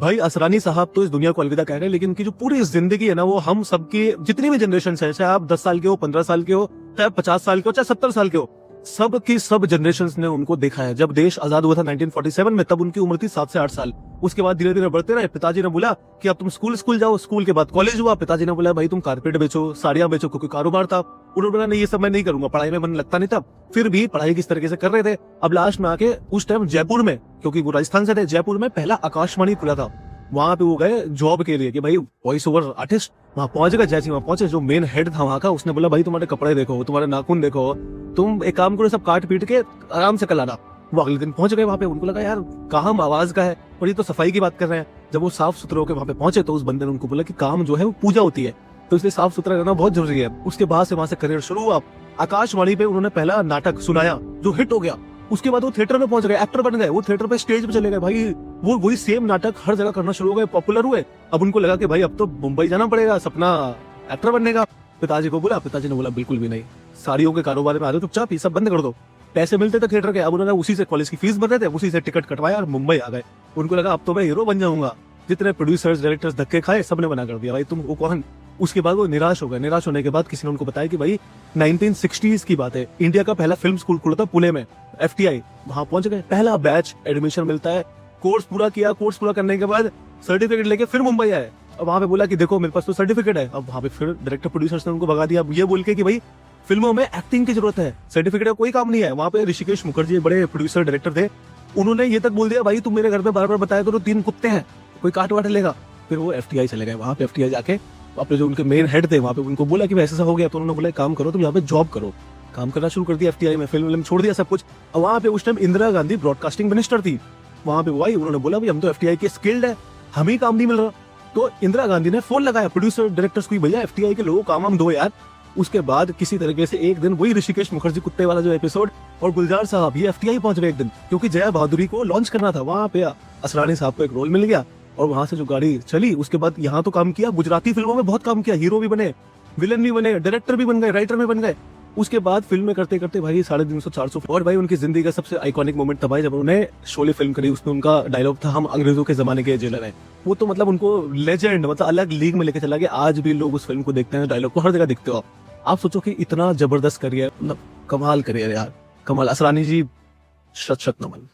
भाई असरानी साहब तो इस दुनिया को अलविदा कह रहे हैं, लेकिन उनकी जो पूरी जिंदगी है ना, वो हम सबकी जितनी भी जनरेशन है, चाहे आप 10 साल के हो, 15 साल के हो, चाहे 50 साल के हो, चाहे 70 साल के हो, सब की सब जनरेशन ने उनको देखा है। जब देश आजाद हुआ था 1947 में, तब उनकी उम्र थी 7 से 8 साल। उसके बाद धीरे धीरे बढ़ते रहे। पिताजी ने बोला कि अब तुम स्कूल जाओ, स्कूल के बाद कॉलेज हुआ। पिताजी ने बोला भाई तुम कारपेट बेचो, साड़ियां बेचो, क्योंकि कारोबार था। उन्होंने बोला नहीं, ये सब मैं नहीं करूंगा, पढ़ाई में मन लगता नहीं था। फिर भी पढ़ाई किस तरीके से कर रहे थे। अब लास्ट में आके उस टाइम जयपुर में, क्योंकि वो राजस्थान से थे, जयपुर में पहला आकाशवाणी खुला था, वहां पे वो गए जॉब के लिए कि भाई वॉइस ओवर आर्टिस्ट। वहां पहुंच गए। जैसे वहां पहुंचे, जो मेन हेड था वहां का, उसने बोला भाई तुम्हारे कपड़े देखो, तुम्हारे नाखून देखो, तुम एक काम करो, सब काट पीट के आराम से कल आना। वो अगले दिन पहुंच गए वहां पे। उनको लगा यार काम आवाज का है, और ये तो सफाई की बात कर रहे हैं। जब वो साफ सुथरे होकर वहां पे पहुंचे, तो उस बंदे ने उनको बोला कि काम जो है वो पूजा होती है, तो इसलिए साफ सुथरा रहना बहुत जरूरी है। उसके बाद से वहां से करियर शुरू हुआ। आकाशवाणी पे उन्होंने पहला नाटक सुनाया जो हिट हो गया। उसके बाद वो थिएटर में पहुंच गए, एक्टर बन गए। वो थिएटर पे स्टेज पे चले गए भाई, वो वही सेम नाटक हर जगह करना शुरू हो गए, पॉपुलर हुए। अब उनको लगा कि भाई अब तो मुंबई जाना पड़ेगा, सपना एक्टर बनने का। पिताजी को बोला, पिताजी ने बोला बिल्कुल भी नहीं, साड़ियों के कारोबार में आ रहे हो, चुपचाप ये सब बंद कर दो। पैसे मिलते थे थिएटर के, अब उन्होंने उसी से कॉलेज की फीस भर रहे थे, उसी से टिकट कटवाया और मुंबई आ गए। उनको लगा अब तो मैं हीरो बन जाऊंगा। जितने प्रोड्यूसर्स डायरेक्टर्स धक्के खाए, सबने मना कर दिया भाई तुम वो कौन। उसके बाद वो निराश हो गए। निराश होने के बाद किसी ने उनको बताया कि भाई 1960s की बात है, इंडिया का पहला फिल्म स्कूल खुला था पुणे में, FTI। वहां पहुंच गए, पहला बैच, एडमिशन मिलता है, कोर्स पूरा किया। कोर्स पूरा करने के बाद सर्टिफिकेट लेके फिर मुंबई आए। अब वहां पे बोला कि देखो मेरे पास तो सर्टिफिकेट है। अब वहां पे फिर डायरेक्टर प्रोड्यूसर्स ने उनको भगा दिया, ये बोल के कि भाई फिल्मों में एक्टिंग की जरूरत है, सर्टिफिकेट का कोई काम नहीं है। वहां पे ऋषिकेश मुखर्जी बड़े प्रोड्यूसर डायरेक्टर थे, उन्होंने ये तक बोल दिया भाई तुम मेरे घर में बार बार बताया करो 3 कुत्ते हैं, कोई काट वाट लेगा। फिर वो FTI चले गए। वहां पे FTI जाके अपने जो उनके मेन हेड थे वहां पे उनको बोला कि ऐसा हो गया, तो उन्होंने बोला काम करो, तुम यहाँ पे जॉब करो। काम करना शुरू कर दिया FTI में, फिल्म छोड़ दिया सब कुछ। और वहां पे उस time Indira Gandhi broadcasting minister थी। वहां पे वो आई, उन्होंने बोला भाई हम तो FTI के स्किल्ड है, हमें काम नहीं मिल रहा। तो इंदिरा गांधी ने फोन लगाया प्रोड्यूसर डायरेक्टर्स को, भैया FTI के लोगों काम हम दो यार। उसके बाद किसी तरीके से एक दिन वही ऋषिकेश मुखर्जी कुत्ते वाला जो एपिसोड, और गुलजार साहब ये FTI पहुंच गए एक दिन, क्योंकि जया बहादुरी को लॉन्च करना था। वहां पे असरानी साहब को एक रोल मिल गया, और वहां से जो गाड़ी चली, उसके बाद यहाँ तो काम किया, गुजराती फिल्मों में बहुत काम किया, हीरो भी बने, विलन भी बने, डायरेक्टर भी बन गए, राइटर भी बन गए। उसके बाद फिल्में करते करते भाई 350-400। और भाई उनकी जिंदगी का सबसे आइकॉनिक मोमेंट था भाई जब उन्होंने शोले फिल्म करी। उसमें उनका डायलॉग था, हम अंग्रेजों के जमाने के जेलर हैं। वो तो मतलब उनको लेजेंड, मतलब अलग लीग में लेके चला गया। आज भी लोग उस फिल्म को देखते हैं, डायलॉग को हर जगह देखते हो आप सोचो कि इतना जबरदस्त करियर, मतलब कमाल करियर यार, कमाल। असरानी जी शत शत नमन।